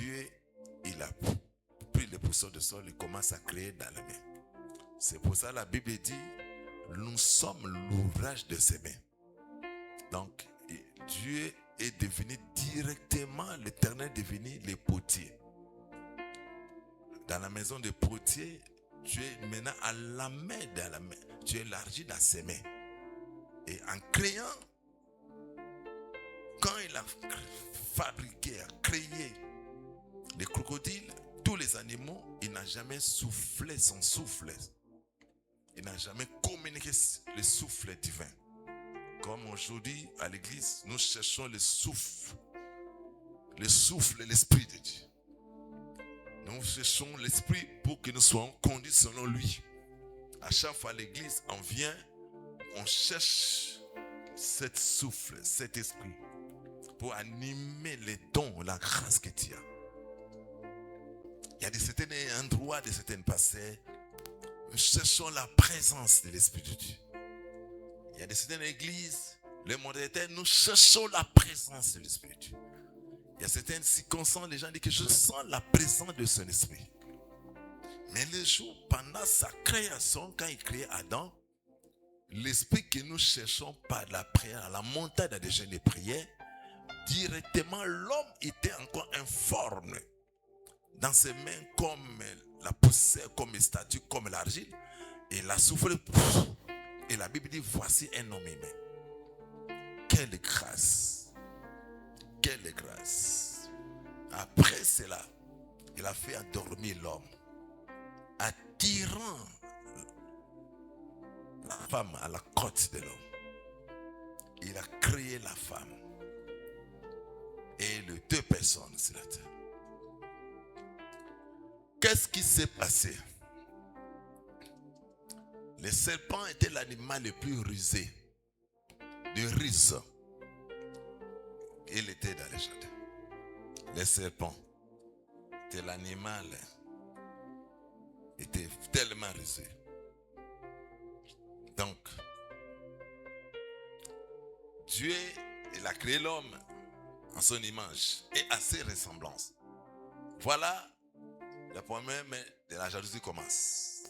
Dieu, il a pris les poussières de sol et commence à créer dans la main. C'est pour ça que la Bible dit, nous sommes l'ouvrage de ses mains. Donc, Dieu est devenu directement, l'Éternel est devenu le potier. Dans la maison de potier, tu es maintenant à la main de la main. Tu élargis dans ses mains. Et en créant, quand il a fabriqué, a créé les crocodiles, tous les animaux, il n'a jamais soufflé son souffle. Il n'a jamais communiqué le souffle divin. Comme aujourd'hui, à l'église, nous cherchons le souffle, l'esprit de Dieu. Nous cherchons l'esprit pour que nous soyons conduits selon lui. À chaque fois à l'église, on vient, on cherche cet souffle, cet esprit, pour animer les dons, la grâce que tu as. Il y a de certains endroits, de certaines passées, nous cherchons la présence de l'Esprit de Dieu. Il y a de certaines églises, le monde éternel, nous cherchons la présence de l'Esprit de Dieu. Il y a certaines circonstances, les gens disent que je sens la présence de son esprit. Mais le jour, pendant sa création, quand il créait Adam, l'esprit que nous cherchons par la prière, à la montagne de jeûne de prière, directement l'homme était encore informe. Dans ses mains comme la poussière, comme les statues, comme l'argile. Et la souffle. Et la Bible dit, voici un homme humain. Quelle grâce. Quelle grâce. Après cela, il a fait endormir l'homme. Attirant la femme à la côte de l'homme. Il a créé la femme. Et les deux personnes sur la terre. Qu'est-ce qui s'est passé? Le serpent était l'animal le plus rusé, de ruse. Il était dans les jardins. Le serpent était l'animal, était tellement rusé. Donc, Dieu, il a créé l'homme en son image et à ses ressemblances. Voilà. Le problème de la jalousie commence.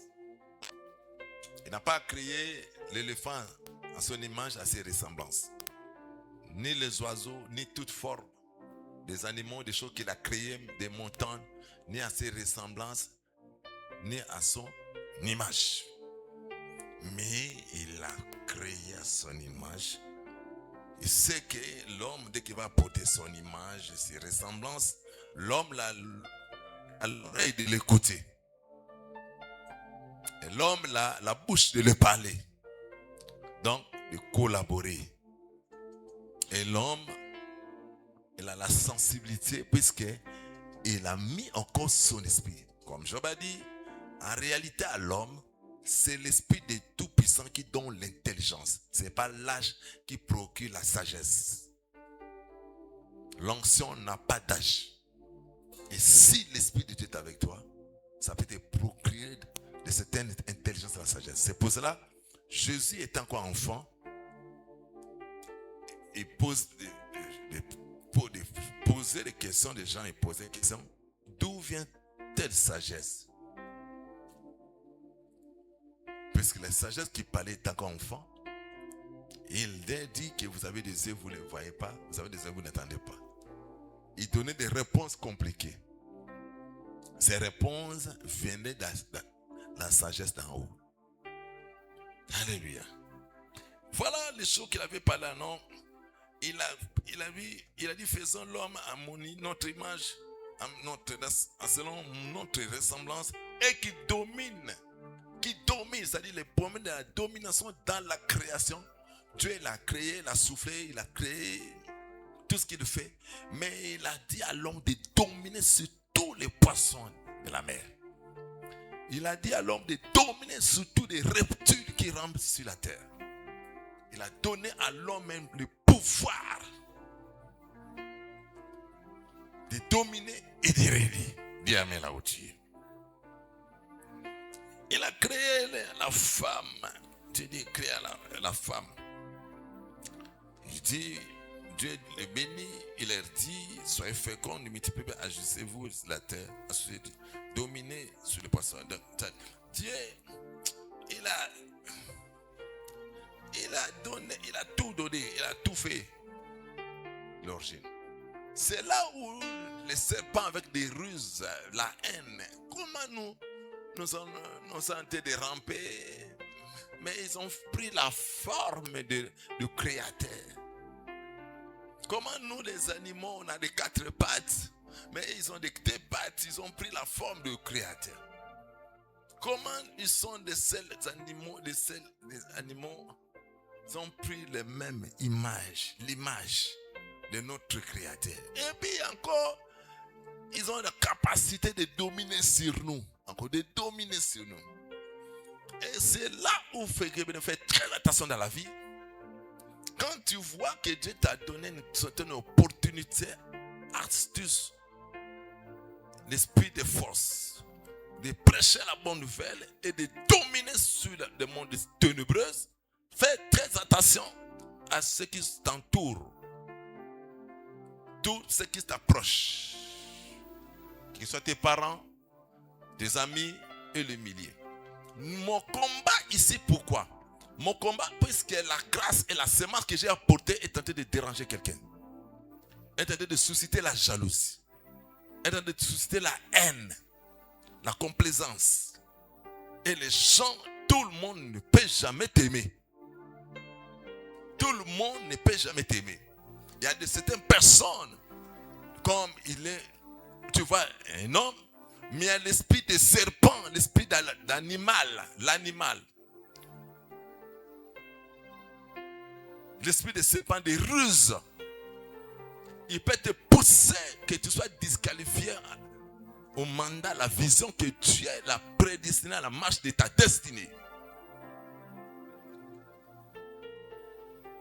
Il n'a pas créé l'éléphant en son image à ses ressemblances. Ni les oiseaux, ni toute forme des animaux, des choses qu'il a créées, des montagnes, ni à ses ressemblances, ni à son image. Mais il a créé à son image. Il sait que l'homme, dès qu'il va porter son image, ses ressemblances, l'homme à l'oreille de l'écouter. Et l'homme la bouche de le parler. Donc, de collaborer. Et l'homme, il a la sensibilité puisqu'il a mis en cause son esprit. Comme Job a dit, en réalité à l'homme, c'est l'esprit de Tout-Puissant qui donne l'intelligence. Ce n'est pas l'âge qui procure la sagesse. L'onction n'a pas d'âge. Et si l'Esprit de Dieu est avec toi, ça peut te procurer de certaines intelligences et la sagesse. C'est pour cela, Jésus est encore enfant. Il pose poser des questions, des gens, ils posaient des questions. D'où vient telle sagesse? Puisque la sagesse qui parlait est encore enfant, il leur dit que vous avez des yeux, vous ne les voyez pas, vous avez des yeux, vous n'entendez pas. Il donnait des réponses compliquées. Ces réponses venaient de la sagesse d'en haut. Alléluia. Voilà les choses qu'il avait parlé à l'homme. Il a dit, faisons l'homme à notre image, selon notre ressemblance, et qui domine, c'est-à-dire les problèmes de la domination dans la création. Dieu l'a créé, il a soufflé, il a créé tout ce qu'il fait, mais il a dit à l'homme de dominer sur tous les poissons de la mer. Il a dit à l'homme de dominer sur tous les reptiles qui rampent sur la terre. Il a donné à l'homme même le pouvoir de dominer et de régner. Dis amen là où tu es. Il a créé la femme. Tu dis créer la femme. Il dit, Dieu les bénit, il leur dit, soyez féconds, multipliez, ajustez-vous la terre, dominez sur les poissons. Dieu, il a donné, il a tout donné, il a tout fait. L'origine. C'est là où les serpents avec des ruses, la haine, comment nous sommes en train de ramper, mais ils ont pris la forme du Créateur. Comment nous les animaux, on a des 4 pattes, mais ils ont des 2 pattes, ils ont pris la forme du Créateur. Comment ils sont des seuls animaux, ils ont pris les mêmes images, l'image de notre Créateur. Et puis encore, ils ont la capacité de dominer sur nous. Encore de dominer sur nous. Et c'est là où il faut faire très attention dans la vie. Quand tu vois que Dieu t'a donné une certaine opportunité, astuce, l'esprit de force, de prêcher la bonne nouvelle et de dominer sur le monde ténébreux, fais très attention à ce qui t'entoure. Tout ce qui t'approche, qu'ils soient tes parents, tes amis et les milliers. Mon combat ici, pourquoi? Mon combat, puisque la grâce et la semence que j'ai apportée est en train de déranger quelqu'un. Est en train de susciter la jalousie. Est en train de susciter la haine, la complaisance. Et les gens, tout le monde ne peut jamais t'aimer. Tout le monde ne peut jamais t'aimer. Il y a de certaines personnes, comme il est, tu vois, un homme, mais il y a l'esprit de serpent, l'esprit d'animal, l'animal. L'esprit de serpent, de ruse. Il peut te pousser que tu sois disqualifié au mandat, la vision que Dieu l'a prédestiné à la marche de ta destinée.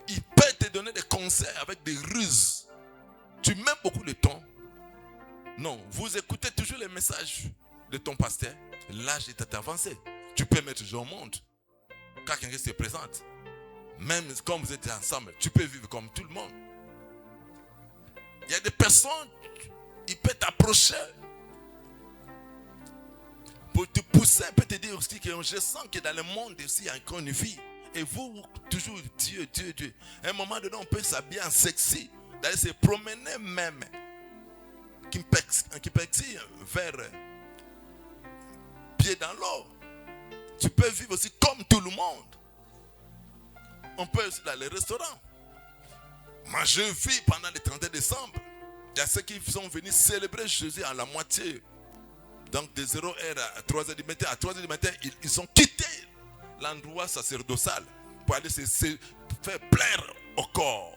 Il peut te donner des conseils avec des ruses. Tu mets beaucoup de temps. Non, vous écoutez toujours les messages de ton pasteur. L'âge est avancé. Tu peux mettre toujours au monde. Quand quelqu'un se présente, même comme vous êtes ensemble, tu peux vivre comme tout le monde. Il y a des personnes, il peut t'approcher pour te pousser, il peut te dire aussi que je sens que dans le monde aussi, il y a encore une vie. Et vous, toujours Dieu. À un moment donné, on peut s'habiller en sexy, d'aller se promener même, qui peut vers pied dans l'eau. Tu peux vivre aussi comme tout le monde. On peut aussi dans les restaurants. Moi, je vis pendant le 31 décembre. Il y a ceux qui sont venus célébrer Jésus à la moitié. Donc, de 0h à 3h du matin. À 3h du matin, ils ont quitté l'endroit sacerdotal pour aller se faire plaire au corps.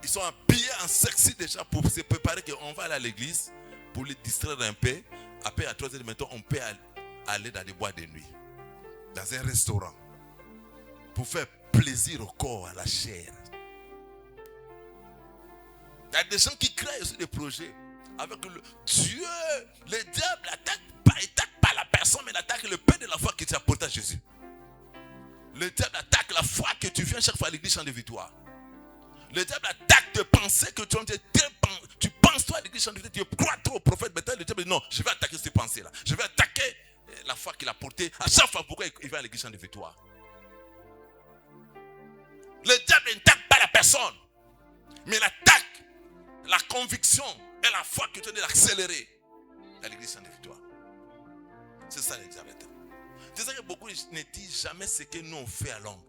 Ils sont habillés en sexy déjà pour se préparer qu'on va aller à l'église pour les distraire un peu. Après, à 3h du matin, on peut aller dans les boîtes de nuit, dans un restaurant, pour faire plaisir au corps, à la chair. Il y a des gens qui créent aussi des projets avec le Dieu. Le diable attaque pas la personne, mais il attaque le pain de la foi que tu as apporté à Jésus. Le diable attaque la foi que tu viens chaque fois à l'église Chant de Victoire. Le diable attaque de penser que tu penses toi à l'église Chant de Victoire, tu crois trop au prophète. Mais le diable dit non, je vais attaquer cette pensée-là. Je vais attaquer la foi qu'il a portée à chaque fois. Pourquoi il va à l'église Chant de Victoire? Le diable n'attaque pas la personne, mais il attaque la conviction et la foi que tu as d'accélérer à l'église Chant de Victoire. C'est ça le diable. C'est ça que beaucoup ne disent jamais ce que nous on fait à l'homme.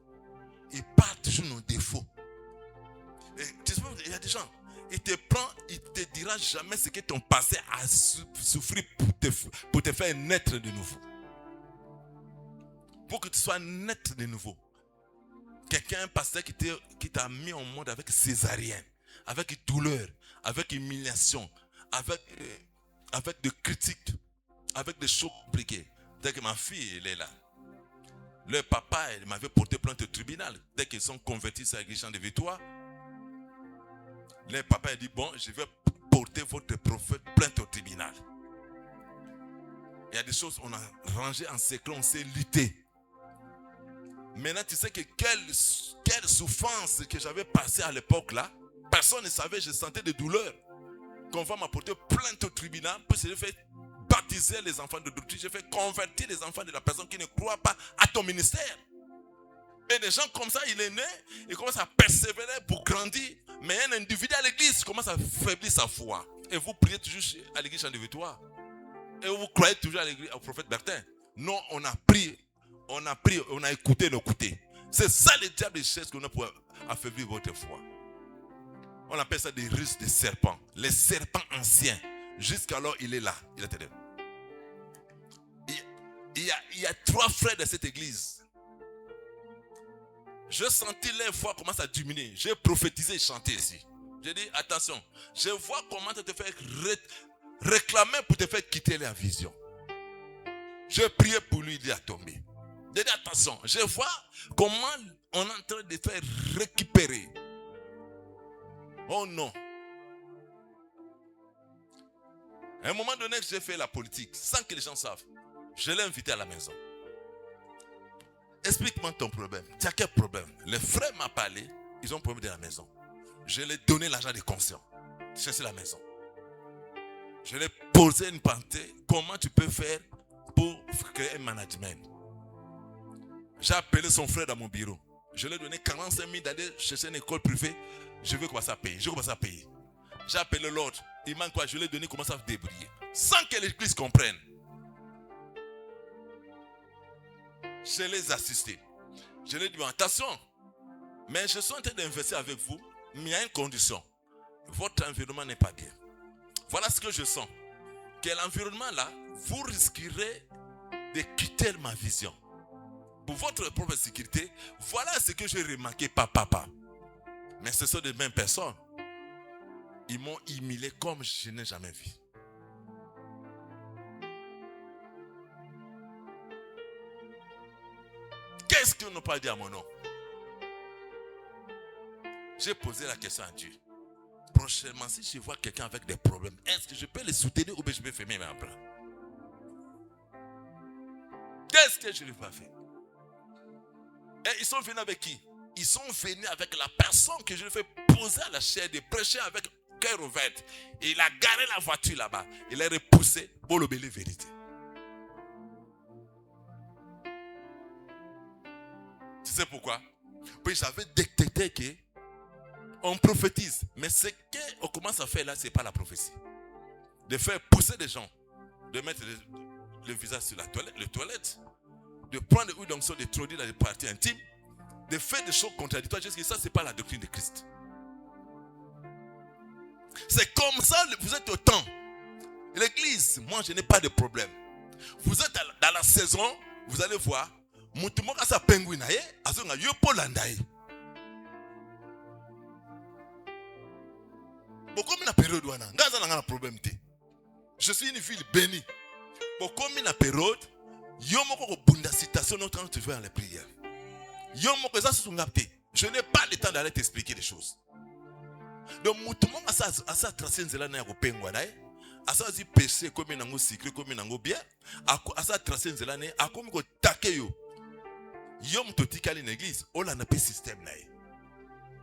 Ils parlent toujours nos défauts. Et tu sais, il y a des gens, il te dira jamais ce que ton passé a souffert pour te faire naître de nouveau. Pour que tu sois naître de nouveau. Quelqu'un, un pasteur qui t'a mis au monde avec césarienne, avec douleur, avec humiliation, avec des critiques, avec des chocs compliqués. Dès que ma fille, elle est là. Leur papa, il m'avait porté plainte au tribunal. Dès qu'ils sont convertis sur l'église Chant de Victoire, leur papa a dit, bon, je vais porter votre prophète plainte au tribunal. Il y a des choses qu'on a rangées en secret, on sait lutter. Maintenant, tu sais que quelle souffrance que j'avais passée à l'époque là. Personne ne savait, je sentais des douleurs. Qu'on va m'apporter plainte au tribunal, puis j'ai fait baptiser les enfants de doctrine, j'ai fait convertir les enfants de la personne qui ne croit pas à ton ministère. Et des gens comme ça, il est né, il commence à persévérer pour grandir, mais un individu à l'église commence à faiblir sa foi. Et vous priez toujours à l'église Champ de Victoire. Et vous croyez toujours à l'église, au prophète Bertin. Non, on a pris, on a écouté. C'est ça le diable de cherche qu'on a pour affaiblir votre foi. On appelle ça des ruses de serpents. Les serpents anciens. Jusqu'alors, il est là. Il est là. Il y a 3 frères de cette église. Je sentis leur foi commence à diminuer. J'ai prophétisé et chanté ici. J'ai dit, attention, je vois comment te faire réclamer pour te faire quitter la vision. Je priais pour lui, il a tombé. J'ai dit, attention, je vois comment on est en train de faire récupérer. Oh non. À un moment donné, j'ai fait la politique sans que les gens savent. Je l'ai invité à la maison. Explique-moi ton problème. Tu as quel problème? Les frères m'ont parlé. Ils ont un problème de la maison. Je leur ai donné l'argent des conscients. Chercher la maison. Je leur ai posé une pensée. Comment tu peux faire pour créer un management? J'ai appelé son frère dans mon bureau. Je lui ai donné 45 000 d'aller chercher une école privée. Je veux commencer à payer. J'ai appelé l'autre. Il manque quoi? Je lui ai donné comment ça se débrouiller. Sans que l'église comprenne. Je les ai assistés. Je leur ai dit, attention. Mais je suis en train d'investir avec vous. Mais il y a une condition. Votre environnement n'est pas bien. Voilà ce que je sens. Que l'environnement là, vous risquerez de quitter ma vision. Pour votre propre sécurité, voilà ce que j'ai remarqué par papa. Mais ce sont les mêmes personnes. Ils m'ont humilié comme je n'ai jamais vu. Qu'est-ce qu'on n'a pas dit à mon nom? J'ai posé la question à Dieu. Prochainement, si je vois quelqu'un avec des problèmes, est-ce que je peux les soutenir ou bien je vais fermer mes bras? Qu'est-ce que je lui ai fait? Et ils sont venus avec qui? Ils sont venus avec la personne que je lui ai fait poser à la chair de prêcher avec cœur ouvert. Et il a garé la voiture là-bas. Il l'a repoussé pour le belle vérité. Tu sais pourquoi? Puis j'avais détecté que on prophétise. Mais ce qu'on commence à faire là, ce n'est pas la prophétie. De faire pousser des gens. De mettre le visage sur les toilettes. De prendre l'huile d'onction, de introduire dans les parties intimes. De faire des choses contradictoires. Jusqu'à ça, ce n'est pas la doctrine de Christ. C'est comme ça, vous êtes au temps. L'église, moi je n'ai pas de problème. Vous êtes dans la saison, vous allez voir. Mutumoka sa penguin aye, azonga yopo landaye. Bokomi na période wana, ngaza na problème te. Je suis une ville bénie. Bokomi na période, yomoko ko bunda citation quand tu fais les prières. Yomoko za sungapte. Je n'ai pas le temps d'aller t'expliquer les choses. Donc mutumoka sa tracer nzela na ko pengwa naye. Asa zi péché comme nango secret comme nango bien. Asa tracer nzela ne akomi ko takeyo. Yom totikali l'église, on a un système là.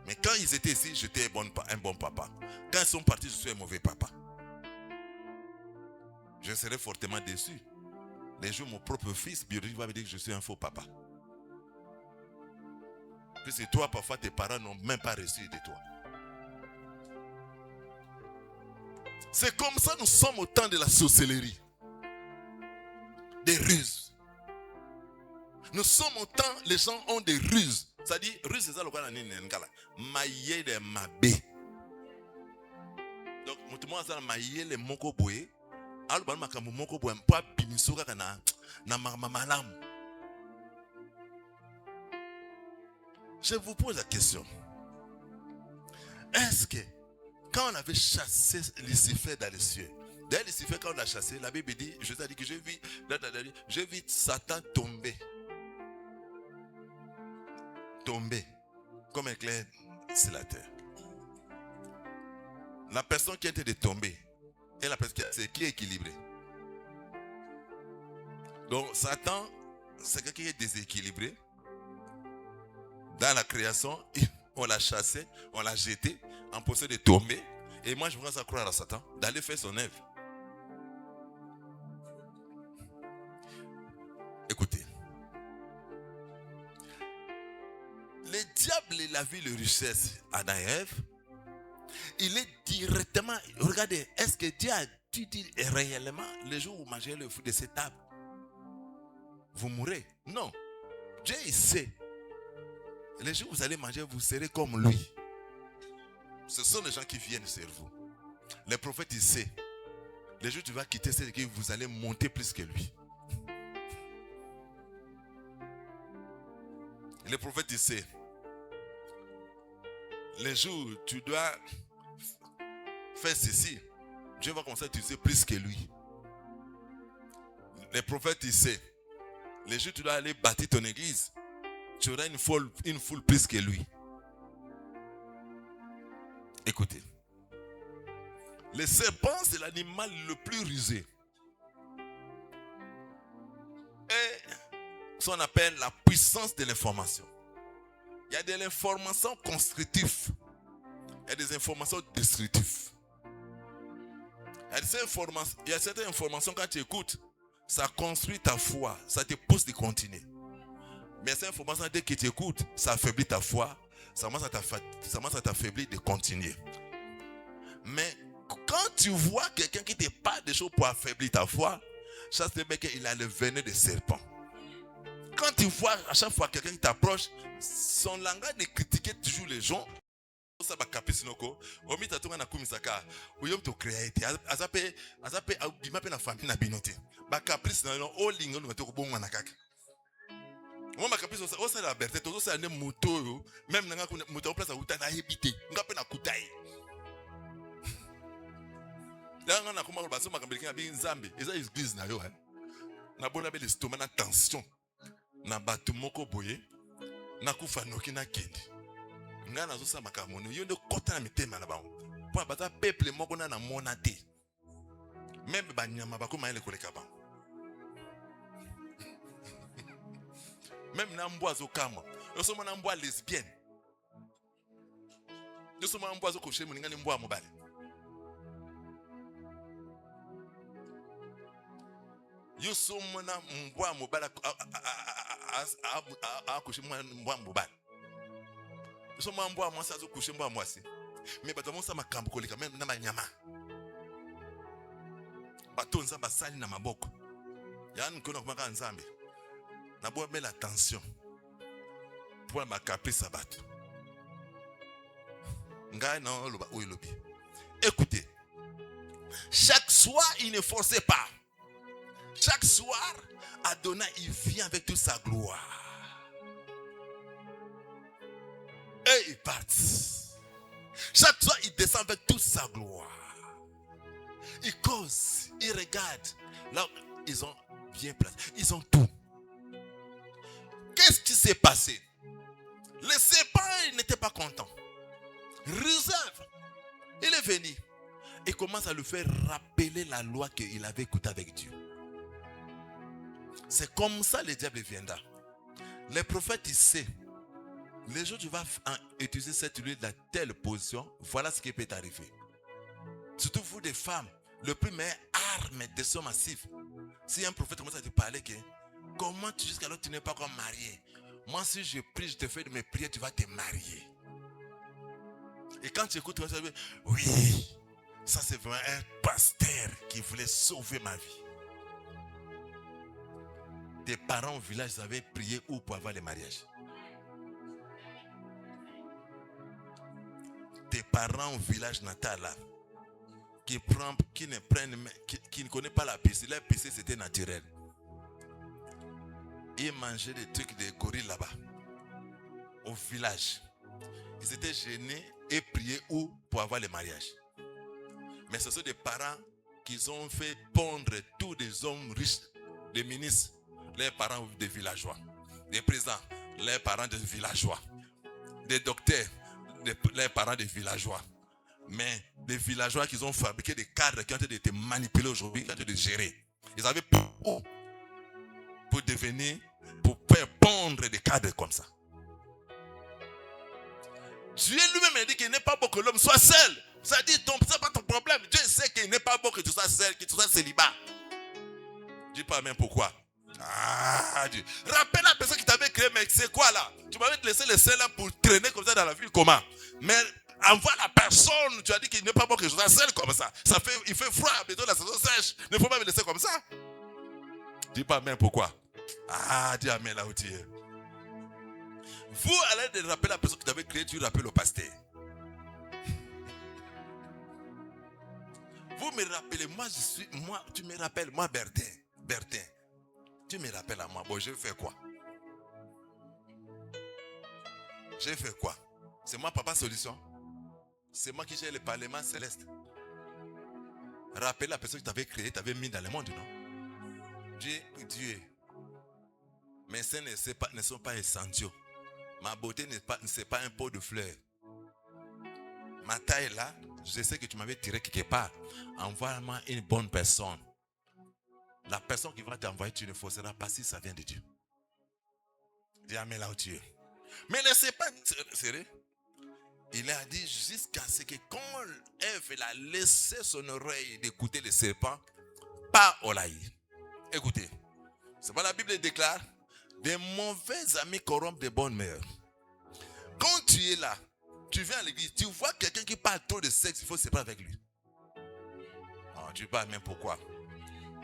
Mais quand ils étaient ici, j'étais un bon papa. Quand ils sont partis, je suis un mauvais papa. Je serais fortement déçu. Les jours, mon propre fils biologique va me dire que je suis un faux papa. Puisque toi, parfois, tes parents n'ont même pas reçu de toi. C'est comme ça nous sommes au temps de la sorcellerie. Des ruses. Nous sommes au temps, les gens ont des ruses. C'est-à-dire, ruse, c'est ça le cas de maïe de mabé. Donc, moi, ça maïe le moko boye. Alors, bah, ma kamu moko boye, pas pimisoga na mamalam. Je vous pose la question. Est-ce que, quand on avait chassé Lucifer dans les cieux, d'ailleurs, Lucifer, quand on l'a chassé, la Bible dit, je t'ai dit que j'ai vu Satan tomber. Tomber comme un éclair sur la terre. La personne qui était de tomber est la personne qui est équilibrée. Donc Satan, c'est quelqu'un qui est déséquilibré. Dans la création, on l'a chassé, on l'a jeté, en possession de tomber. Et moi, je commence à croire à Satan d'aller faire son œuvre. Écoutez. Le diable, il a vu les richesses à Adam et Ève. Il est directement... Regardez, est-ce que Dieu a dit réellement, le jour où vous mangez le fruit de cette table, vous mourrez? Non. Dieu, il sait. Le jour où vous allez manger, vous serez comme lui. Ce sont les gens qui viennent sur vous. Le prophète, il sait. Le jour où tu vas quitter cette église, vous allez monter plus que lui. Le prophète, il sait. Le jour où tu dois faire ceci, Dieu va commencer à t'utiliser plus que lui. Le prophète, il sait. Le jour où tu dois aller bâtir ton église, tu auras une foule plus que lui. Écoutez. Le serpent, c'est l'animal le plus rusé. Et ce qu'on appelle la puissance de l'information. Il y a de l'information constructive. Il y a des informations destructives. Il y a certaines informations, quand tu écoutes, ça construit ta foi, ça te pousse de continuer. Mais ces informations, dès que tu écoutes, ça affaiblit ta foi, ça commence à t'affaiblir de continuer. Mais quand tu vois quelqu'un qui te parle des choses pour affaiblir ta foi, ça c'est mec qu'il a le venin de serpent. Quand tu vois à chaque fois quelqu'un qui t'approche, son langage de critiquer toujours les gens, ça va caprice noko. Omi tatunga na kumisaka. Uyom to créate. Azape bimape na famille na binote. Ba caprice na no all lingo no to bonga na kaka. Moi ma caprice ça la berté to ça ne moto même na moto place uta na hebité. Ngape na kutai. Là na kuma ba so makambelika bi nzambe. Eza église na yo. Na bona be l'estomac na tension. Na batu moko boye. Na kufa noki na kendi. Nga na zosa makamono yo nde kota na mitema na bango po bata peuple moko na mona te même banyama bakoma ele koleka bango même na mbwa zo kama yo so mona mbwa lesbienne yo so mona mbwa zo koshe muninga ni mbwa mobali yo so mona mbwa mobali a koshe mbwa mobali. So mambo moi ça zo coucher moi moi mais bato mo ça makambo koleka même na manyama bato nzamba sali na maboko yani nkona kumaka nzambe na bo bela attention pour ma caprice bato ngai na loba oyilobi. Écoutez, chaque soir il ne forçait pas, chaque soir Adonai il vient avec toute sa gloire. Et il part. Chaque soir, il descend avec toute sa gloire. Il cause, il regarde. Là, ils ont bien placé. Ils ont tout. Qu'est-ce qui s'est passé? Le serpent, il n'était pas content. Réserve. Il est venu. Et commence à lui faire rappeler la loi qu'il avait écoutée avec Dieu. C'est comme ça le diable viendra. Le prophète, il sait. Les jours où tu vas utiliser cette huile dans telle position, voilà ce qui peut t'arriver. Surtout vous des femmes, le plus meilleur arme de ce massif. Si un prophète commence à te parler que comment jusqu'alors tu n'es pas encore marié. Moi si je prie, je te fais de mes prières, tu vas te marier. Et quand tu écoutes, tu vas dire oui, ça c'est vraiment un pasteur qui voulait sauver ma vie. Tes parents au village avaient prié où pour avoir le mariage? Tes parents au village natal là, qui ne connaissent pas la piscine. La piscine c'était naturel. Ils mangeaient des trucs de gorilles là-bas. Au village. Ils étaient gênés et priaient où pour avoir le mariage. Mais ce sont des parents qui ont fait pondre tous des hommes riches, des ministres, les parents des villageois, des présidents, les parents des villageois, des docteurs, les parents des villageois. Mais des villageois qui ont fabriqué des cadres qui ont été manipulés aujourd'hui, qui ont été gérés. Ils avaient peur pour devenir, pour faire pondre des cadres comme ça. Dieu lui-même dit qu'il n'est pas bon que l'homme soit seul. Ça dit, c'est pas ton problème. Dieu sait qu'il n'est pas bon que tu sois seul, que tu sois célibat. Dis pas même pourquoi. Ah, Dieu. Rappelle la personne qui t'avait créé, mais c'est quoi là? Tu m'avais laissé le seul là pour traîner comme ça dans la ville, comment? Mais envoie la personne, tu as dit qu'il n'est pas bon que je sois seul comme ça. Il fait froid, bientôt la saison sèche. Il ne faut pas me laisser comme ça. Dis pas même pourquoi. Ah, dis amen là où tu es. Vous allez de rappeler la personne qui t'avait créé, tu rappelles au pasteur. Vous me rappelez, moi, tu me rappelles, moi Bertin. Tu me rappelles à moi, bon, je fais quoi? J'ai fait quoi? C'est moi, Papa Solution. C'est moi qui gère le Parlement céleste. Rappelle la personne qui t'avait créé, t'avait mis dans le monde, non? Dieu. Mes seins ne sont pas essentiels. Ma beauté n'est pas un pot de fleurs. Ma taille là, je sais que tu m'avais tiré quelque part. Envoie-moi une bonne personne. La personne qui va t'envoyer, tu ne forceras pas si ça vient de Dieu. Dis amen là où tu es. Mais laissez pas. Sérieux? Il a dit jusqu'à ce que quand Ève a laissé son oreille d'écouter le serpent, pas Olaï. Écoutez, c'est pas la Bible déclare, des mauvais amis corrompent de bonnes mères. Quand tu es là, tu viens à l'église, tu vois quelqu'un qui parle trop de sexe, il faut se séparer avec lui. Oh, tu parles même pourquoi?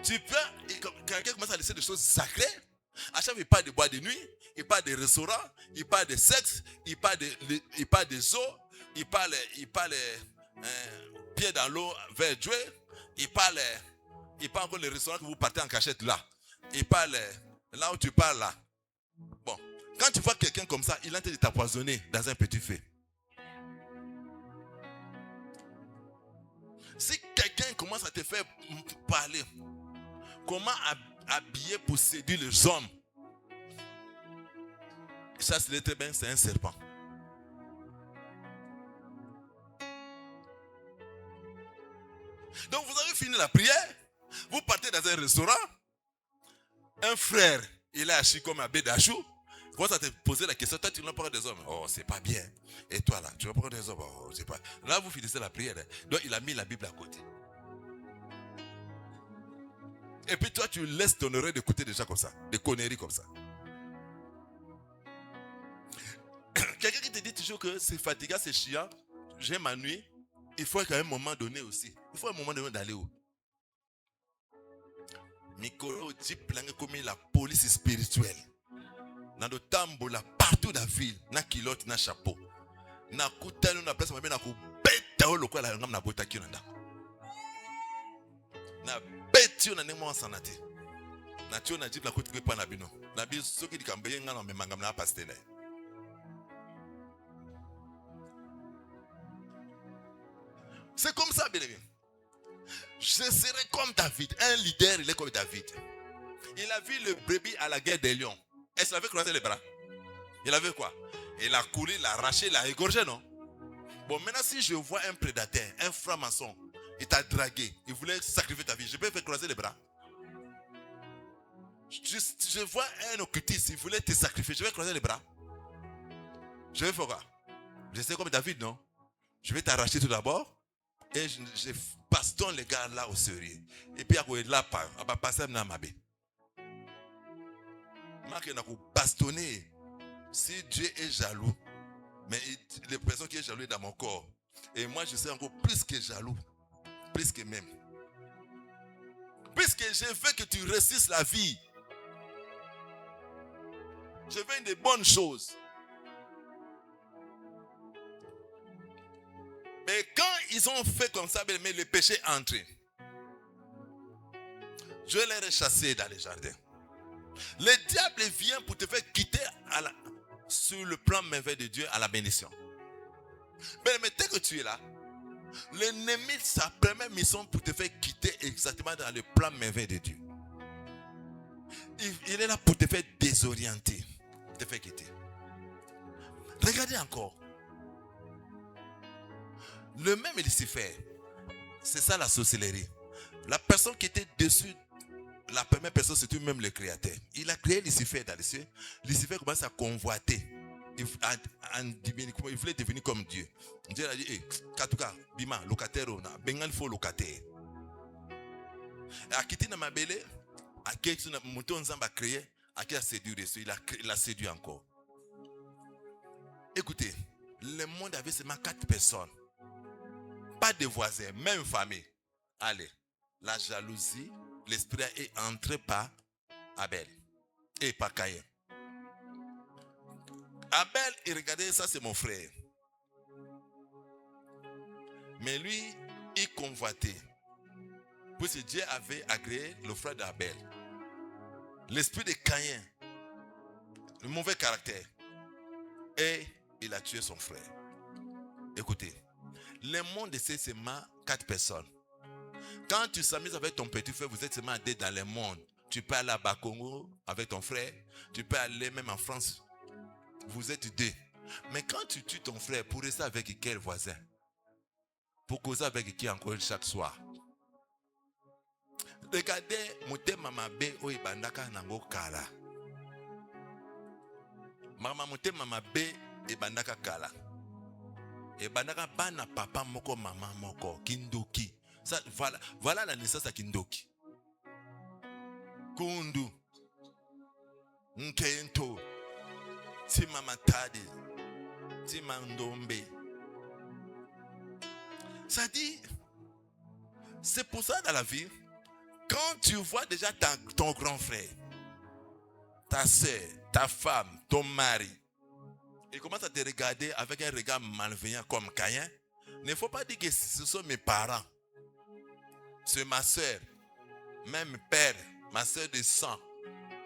Tu peux, quelqu'un commence à laisser des choses sacrées. À chaque fois, il parle de bois de nuit, il parle de restaurants, il parle de sexe, il parle des eaux, il parle pied dans l'eau vers Dieu, il parle encore des restaurants que vous partez en cachette là. Il parle là où tu parles là. Bon, quand tu vois quelqu'un comme ça, il est en train de t'empoisonner dans un petit feu. Si quelqu'un commence à te faire parler, comment habiller pour séduire les hommes, ça c'est très bien, c'est un serpent. Donc vous avez fini la prière, vous partez dans un restaurant, un frère, il est assis comme un bédachou, il commence à te poser la question, toi tu n'as pas des hommes, oh c'est pas bien, et toi là, tu n'as pas des hommes, oh c'est pas. Là vous finissez la prière, donc il a mis la Bible à côté. Et puis toi tu laisses ton oreille d'écouter des gens comme ça, des conneries comme ça. Quelqu'un qui te dit toujours que c'est fatigant, c'est chiant, j'ai ma nuit, il faut qu'à un moment donné aussi, il faut un moment donné d'aller où? Mikolo dit plein comme la police spirituelle. Dans le tambour là, partout dans la ville, na kilote, na chapeau. Na kutano na place mabé na ko beta o lokwa la ngam na bota kinanda. Na beti na nemo sanate. Na tio na dit la kote pa na bino. Na bi soki di kambe nga na me mangam na pasteur. C'est comme ça, bien aimé. Je serai comme David. Un leader, il est comme David. Il a vu le brebis à la guerre des lions. Est-ce qu'il avait croisé les bras? Il avait quoi? Il a couru, il a arraché, il a égorgé, non? Bon, maintenant, si je vois un prédateur, un franc-maçon, il t'a dragué, il voulait sacrifier ta vie, je peux faire croiser les bras? Je vois un occultiste, il voulait te sacrifier, je vais croiser les bras? Je vais faire quoi? Je sais comme David, non? Je vais t'arracher tout d'abord. Et je bastonne les gars là au sérieux. Et puis, il là, il va passer à Mabé. Marc, il a bastonné. Si Dieu est jaloux, mais les personnes qui sont jaloues dans mon corps, et moi, je suis encore plus que jaloux. Plus que même. Puisque je veux que tu réussisses la vie. Je veux des bonnes choses. Mais quand ils ont fait comme ça, mais le péché est entré. Je les ai chassés dans les jardins. Le diable vient pour te faire quitter sur le plan merveilleux de Dieu à la bénédiction. Mais dès que tu es là, l'ennemi, sa première mission pour te faire quitter exactement dans le plan merveilleux de Dieu. Il est là pour te faire désorienter, te faire quitter. Regardez encore. Le même Lucifer, c'est ça la sorcellerie. La personne qui était dessus, la première personne, c'est lui-même le créateur. Il a créé Lucifer dans les cieux. Lucifer commence à convoiter. il voulait devenir comme Dieu. Dieu a dit, Katuka, Bima, locataire, Bengal faut locataire. Et à quitter ma belle, à qui on a créé, à qui a séduit, il a séduit encore. Écoutez, le monde avait seulement 4 personnes. Pas de voisins, même famille. Allez, la jalousie, l'esprit est entré par Abel et par Caïn. Abel, il regardait ça, c'est mon frère. Mais lui, il convoitait. Puisque Dieu avait agréé le frère d'Abel. L'esprit de Caïn, le mauvais caractère. Et il a tué son frère. Écoutez, le monde c'est seulement 4 personnes. Quand tu s'amuses avec ton petit frère, vous êtes seulement 2 dans le monde. Tu peux aller à Bakongo avec ton frère. Tu peux aller même en France. Vous êtes 2. Mais quand tu tues ton frère, pour rester avec quel voisin? Pour causer avec qui encore chaque soir? Regardez, motema mabe o ibandaka nango kala. Mama motema mabe ibandaka kala. Ibandaka bana papa moko mama moko kindoki. Ça, voilà la naissance à Kindoki. Kundu, Nkento, Timamatade, Timandombe. Ça dit, c'est pour ça dans la vie, quand tu vois déjà ton grand frère, ta soeur, ta femme, ton mari, il commence à te regarder avec un regard malveillant comme Caïn, il ne faut pas dire que ce sont mes parents. C'est ma soeur, même père, ma soeur de sang,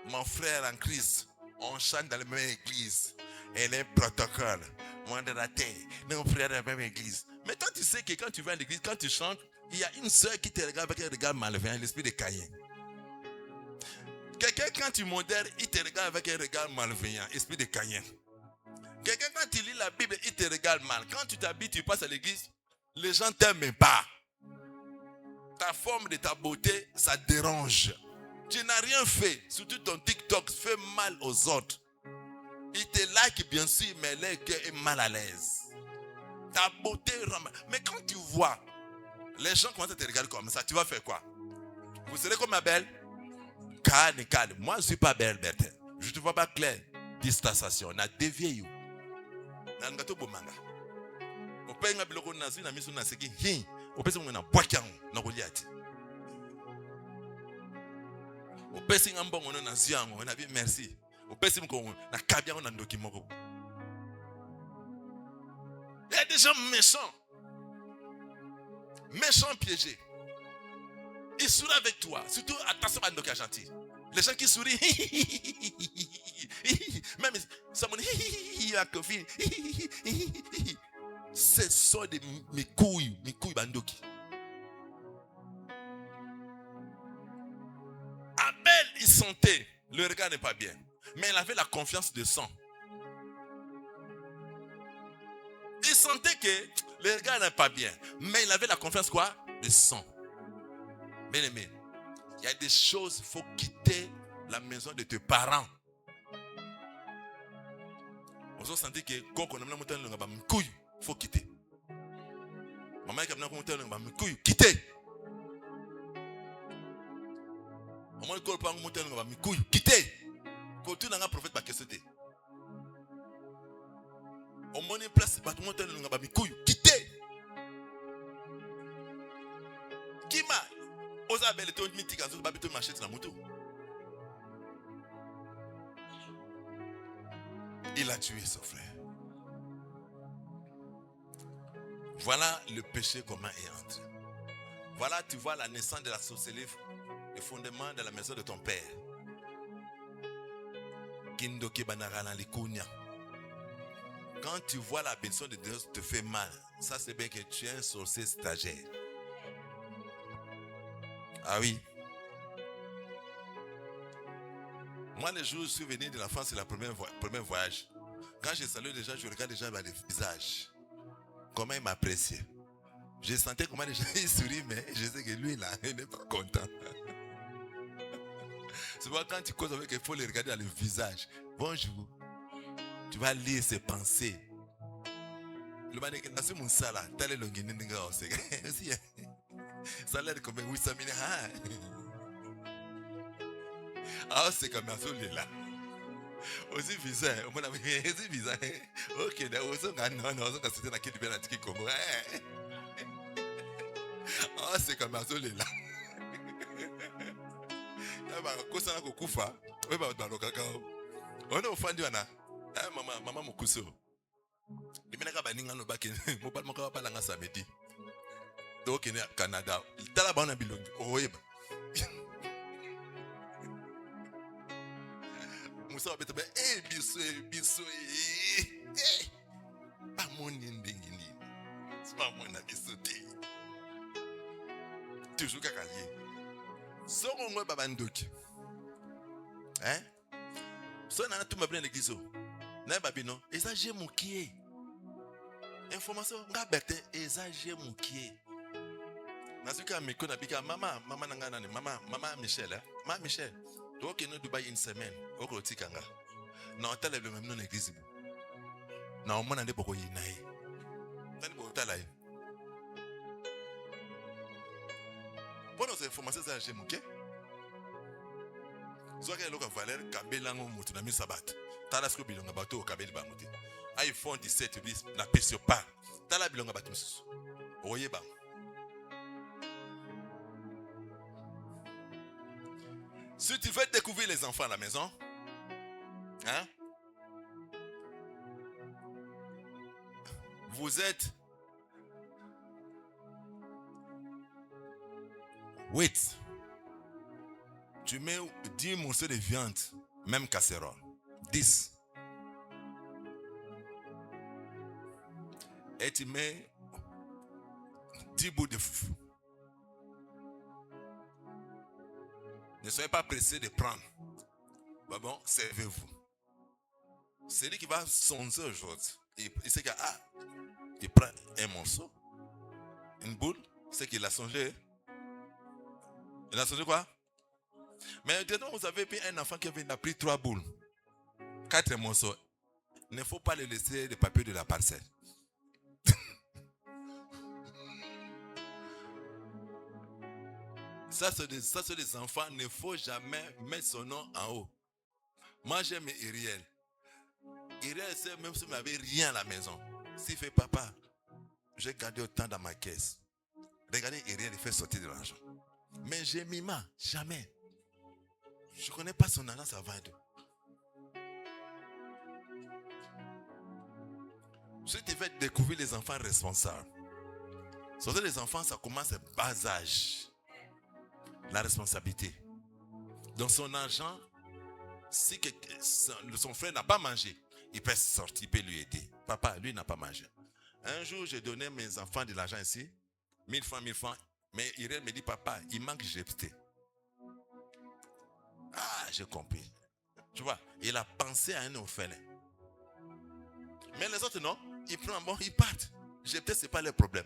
mon frère en Christ. On chante dans la même église. Et les protocoles. Moi de la terre, nos frères dans la même église. Mais toi, tu sais que quand tu vas à l'église, quand tu chantes, il y a une soeur qui te regarde avec un regard malveillant, l'esprit de Caïn. Quelqu'un, quand tu modères, il te regarde avec un regard malveillant, esprit de Caïn. Quelqu'un, quand tu lis la Bible, il te regarde mal. Quand tu t'habilles, tu passes à l'église, les gens ne t'aiment pas. Ta forme de ta beauté, ça dérange. Tu n'as rien fait. Surtout ton TikTok fait mal aux autres. Il te like bien sûr, mais le cœur est mal à l'aise. Ta beauté rend mal. Mais quand tu vois, les gens commencent à te regarder comme ça, tu vas faire quoi? Vous serez comme Abel? Calme, calme. Moi, je ne suis pas belle, Berthe. Je ne te vois pas clair. Distanciation. On a dévié. On a gâteau bomanga. On peut y avoir un nazi, on a mis son nazi. On peut y avoir un boisson. On a goliath. On peut y avoir un nazi. On a dit merci. On peut y avoir un cabia. On a document. Il y a des gens méchants. Méchants piégés. Ils sourient avec toi. Surtout, attention à nos gentil. Les gens qui sourient. Même ça me dit la copine. Ce sont des mes couilles bandoki. Abel, il sentait, le regard n'est pas bien. Mais il avait la confiance de sang. Il sentait que le regard n'est pas bien. Mais il avait la confiance quoi? De sang. Bien aimé, il y a des choses, il faut quitter la maison de tes parents. On sentit que quand on a monté le ngaba mkuyu, faut quitter. Maman qui a monté le ngaba mkuyu, quitter. Maman qui a monté le ngaba mkuyu, quitter. Quand tu n'as pas prophète pas question. On monte en place, bah tout monté le ngaba mkuyu, quitter. Qui m'a osa belle ton mythique azul babito machette na moto. Il a tué son frère. Voilà le péché comment est entré. Voilà, tu vois la naissance de la sorcellerie, le fondement de la maison de ton père. Kindoki banarana likunya. Quand tu vois la bénédiction de Dieu te fait mal, ça c'est bien que tu es un sorcier stagiaire. Ah oui. Moi, les jours où je suis venu de la France, c'est le premier voyage. Quand je salue les gens, je regarde les gens dans les visages. Comment ils m'appréciaient. Je sentais comment les gens ils sourient, mais je sais que lui, là, il n'est pas content. C'est pourquoi quand tu causes avec, il faut les regarder dans le visage. Bonjour. Tu vas lire ses pensées. Le mané qui n'a pas mon sala, t'as le longin n'inga aussi. Ça a l'air comme 800 000. Ah, c'est comme un seul là. Aussi bizarre, on a vu, c'est bizarre. Ok, d'accord, non, c'était la quête de la tique Congo. Ah, c'est comme un seul là. Quand ça a kufa, on va dans le cacao. On a offendu Anna. Ah, maman, mon cousin. Il m'a dit que baki, mon père m'a parlé de samedi. Donc, il est au Canada. Il t'a la bonne bilong. Oh, oui. Moussa va être biso. Pas mon indengini. C'est pas mon abisoté. Toujours kakalier. So on va babandoki. Hein? So on a tout ma bien l'église. Na babino, exagère mon qui. Information, ngabete exagère mon qui. Nasuka me kona bika maman nangana ni maman Michel. Maman Michel. Toi qui nous Dubaï une semaine, au côté kanga. Non, t'as le même nom l'église. Non, mon ande boko yinaï. T'as ni t'as là. Pour nos informations, ça j'ai mouké. Soit que l'on valeur kabelango mutu na mi sabat. T'as la scope bilonga bateau kabeli bamuti. iPhone 17 bis na pesio pas. T'as la bilonga bateau musu. Oye ba. Si tu veux découvrir les enfants à la maison, hein? Vous êtes 8. Tu mets 10 morceaux de viande, même casserole. 10. Et tu mets 10 bouts de foufou. Ne soyez pas pressés de prendre. Bon, servez-vous. C'est lui qui va songer aujourd'hui. Il sait qu'il prend un morceau, une boule, c'est qu'il a songé. Il a songé quoi? Mais maintenant, vous avez pris un enfant qui a pris 3 boules, 4 morceaux. Il ne faut pas le laisser le papier de la parcelle. Ça, c'est des enfants. Il ne faut jamais mettre son nom en haut. Moi, j'aime Iriel. Iriel, c'est même si vous n'avez rien à la maison. S'il fait papa, j'ai gardé autant dans ma caisse. Regardez, Iriel, il fait sortir de l'argent. Mais j'ai Mima, jamais. Je ne connais pas son alliance avant d'eux. Si tu veux découvrir les enfants responsables, surtout les enfants, ça commence à bas âge. La responsabilité. Dans son argent, si son frère n'a pas mangé, il peut sortir, il peut lui aider. Papa, lui, n'a pas mangé. Un jour, j'ai donné mes enfants de l'argent ici, 1000 francs. Mais Irène me dit, papa, il manque jeté. Ah, j'ai compris. Tu vois, il a pensé à un orphelin. Mais les autres, non. Ils prennent bon, ils partent. Jeter, ce n'est pas le problème.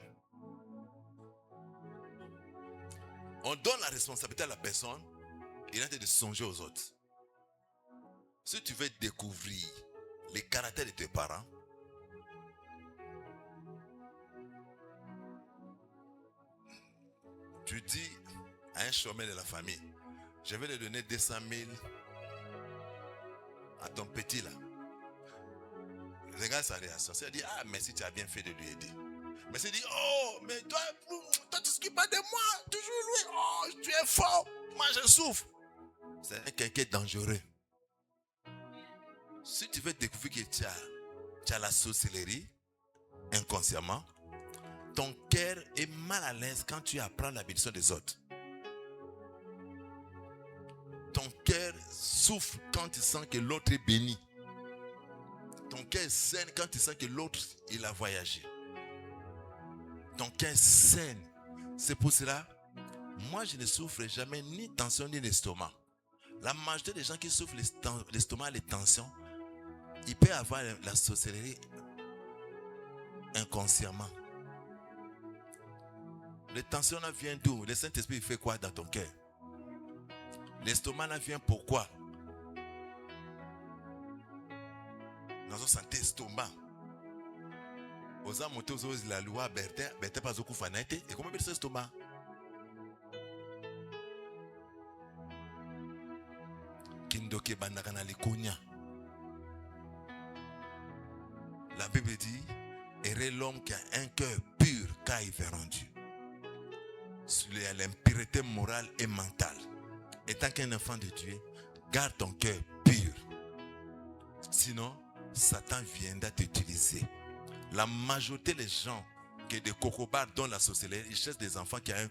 On donne la responsabilité à la personne. Il a de songer aux autres. Si tu veux découvrir les caractères de tes parents, tu dis à un chômeur de la famille, je vais lui donner 200 000 à ton petit là. Regarde sa réaction. Il dit, ah, merci, tu as bien fait de lui aider. Mais il dit, oh, mais toi tu ne t'occupes pas de moi. Toujours lui, oh, tu es fort. Moi, je souffre. C'est quelqu'un dangereux. Si tu veux découvrir que tu as la sorcellerie, inconsciemment, ton cœur est mal à l'aise quand tu apprends la bénédiction des autres. Ton cœur souffre quand tu sens que l'autre est béni. Ton cœur saigne quand tu sens que l'autre, il a voyagé. Ton cœur saigne. C'est pour cela, moi je ne souffre jamais ni tension ni l'estomac. La majorité des gens qui souffrent l'estomac, les tensions, ils peuvent avoir la sorcellerie inconsciemment. Les tensions là viennent d'où? Le Saint-Esprit fait quoi dans ton cœur? L'estomac là vient pourquoi? bazo santé estomac. Oza moto zo la loi Bertin pas zo kufa naite et comment bien estomac. Kindoke bandaka na likonya. La Bible dit, heureux l'homme qui a un cœur pur car ils verront Dieu. Sur l'impureté morale et mentale. Étant qu'un enfant de Dieu, garde ton cœur pur. Sinon, Satan viendra t'utiliser. La majorité des gens qui des cocobars donnent la sorcellerie, ils cherchent des enfants qui ont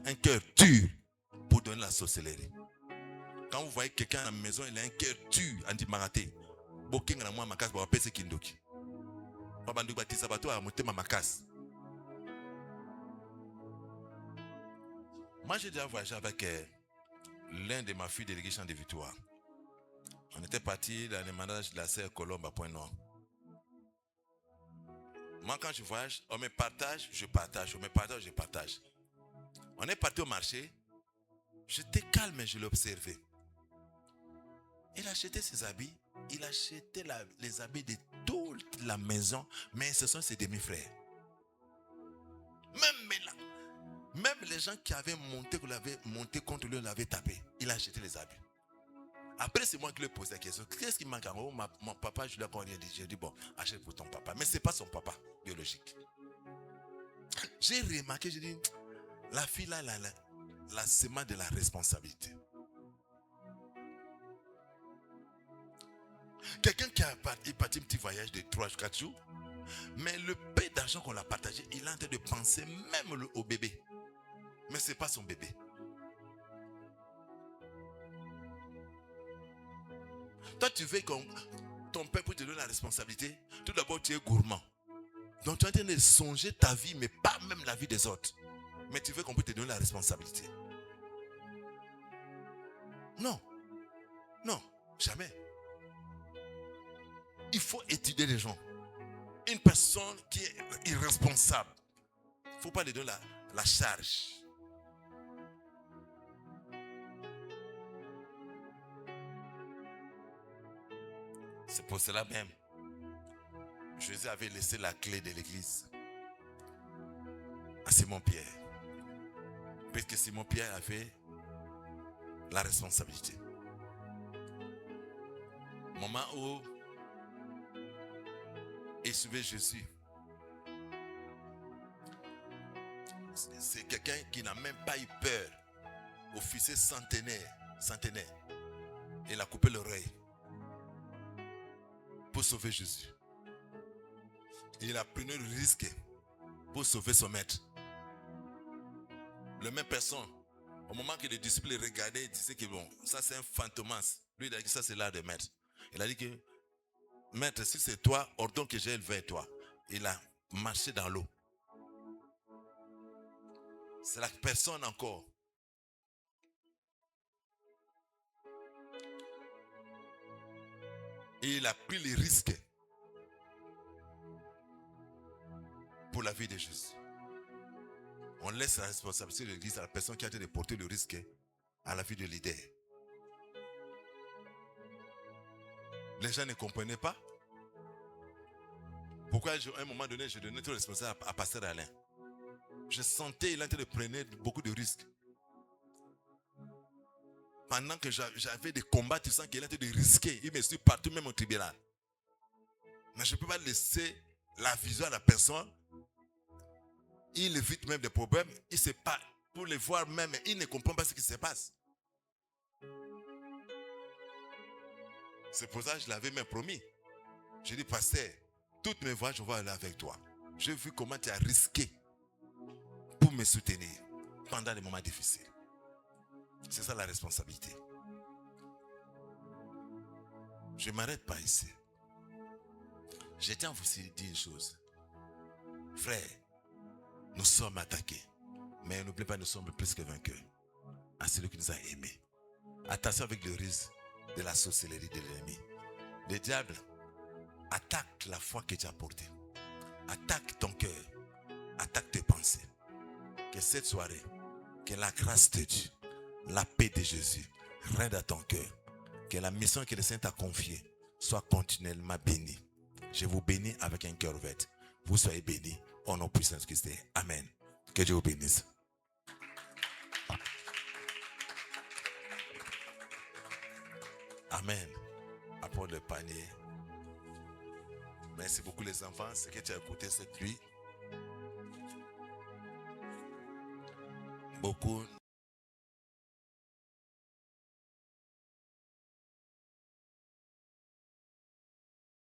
un cœur dur pour donner la sorcellerie. Quand vous voyez quelqu'un à la maison, il a un cœur dur, anti-maraté. Boking à moi, ma casse, pour appeler Kindoki. Babandou Batisa Bato a monté ma casse. Moi, j'ai déjà voyagé avec l'un de ma fille déléguée Champ de Victoire. On était parti dans le mariage de la sœur Colombe à Point-Nord. Moi, quand je voyage, on me partage, je partage. On me partage, je partage. On est parti au marché. J'étais calme et je l'observais. Il achetait ses habits. Il achetait les habits de toute la maison. Mais ce sont ses demi-frères. Même les gens qui avaient monté contre lui, l'avaient tapé. Il a acheté les habits. Après, c'est moi qui lui ai posé la question. Qu'est-ce qui manque? Mon papa, je lui ai dit. J'ai dit, bon, achète pour ton papa. Mais ce n'est pas son papa biologique. J'ai remarqué, j'ai dit, la fille là, la semence de la responsabilité. Quelqu'un qui est parti un petit voyage de 3-4 jours, mais le peu d'argent qu'on a partagé, il est en train de penser même au bébé. Mais ce n'est pas son bébé. Toi, tu veux que ton père te donne la responsabilité. Tout d'abord, tu es gourmand. Donc, tu es en train de songer ta vie, mais pas même la vie des autres. Mais tu veux qu'on peut te donner la responsabilité. Non. Non, jamais. Il faut étudier les gens. Une personne qui est irresponsable, il ne faut pas lui donner la charge. C'est pour cela même, Jésus avait laissé la clé de l'église à Simon-Pierre. Parce que Simon-Pierre avait la responsabilité. Au moment où il suivait Jésus, c'est quelqu'un qui n'a même pas eu peur. Officier centenaire. Il a coupé l'oreille pour sauver Jésus. Il a pris le risque pour sauver son maître. La même personne, au moment que les disciples les regardaient, il disait que bon, ça c'est un fantomas. Lui il a dit que ça c'est l'art de maître. Il a dit que maître, si c'est toi, ordonne que j'aille vers toi. Il a marché dans l'eau. C'est la personne encore. Et il a pris les risques pour la vie de Jésus. On laisse la responsabilité de l'église à la personne qui a été de porter le risque à la vie de leader. Les gens ne comprenaient pas. Pourquoi à un moment donné, je donnais tout le responsable à Pasteur Alain. Je sentais qu'il était de prendre beaucoup de risques. Pendant que j'avais des combats, tu sens qu'il était de risquer. Il me suit partout, même au tribunal. Mais je ne peux pas laisser la vision à la personne. Il évite même des problèmes. Il ne sait pas, pour les voir même, il ne comprend pas ce qui se passe. C'est pour ça que je l'avais même promis. J'ai dit, pasteur, toutes mes voies, je vais aller avec toi. J'ai vu comment tu as risqué pour me soutenir pendant les moments difficiles. C'est ça la responsabilité. Je ne m'arrête pas ici. Je tiens à vous dire une chose. Frère, nous sommes attaqués. Mais n'oubliez pas, nous sommes plus que vainqueurs. À celui qui nous a aimés. Attention avec le risque de la sorcellerie de l'ennemi. Le diable attaque la foi que tu as portée. Attaque ton cœur. Attaque tes pensées. Que cette soirée, que la grâce de Dieu, la paix de Jésus règne dans ton cœur. Que la mission que le Saint t'a confiée soit continuellement bénie. Je vous bénis avec un cœur ouvert. Vous soyez bénis au nom puissant de Christ. Amen. Que Dieu vous bénisse. Amen. Apporte le panier. Merci beaucoup les enfants. Ce que tu as écouté cette nuit. Beaucoup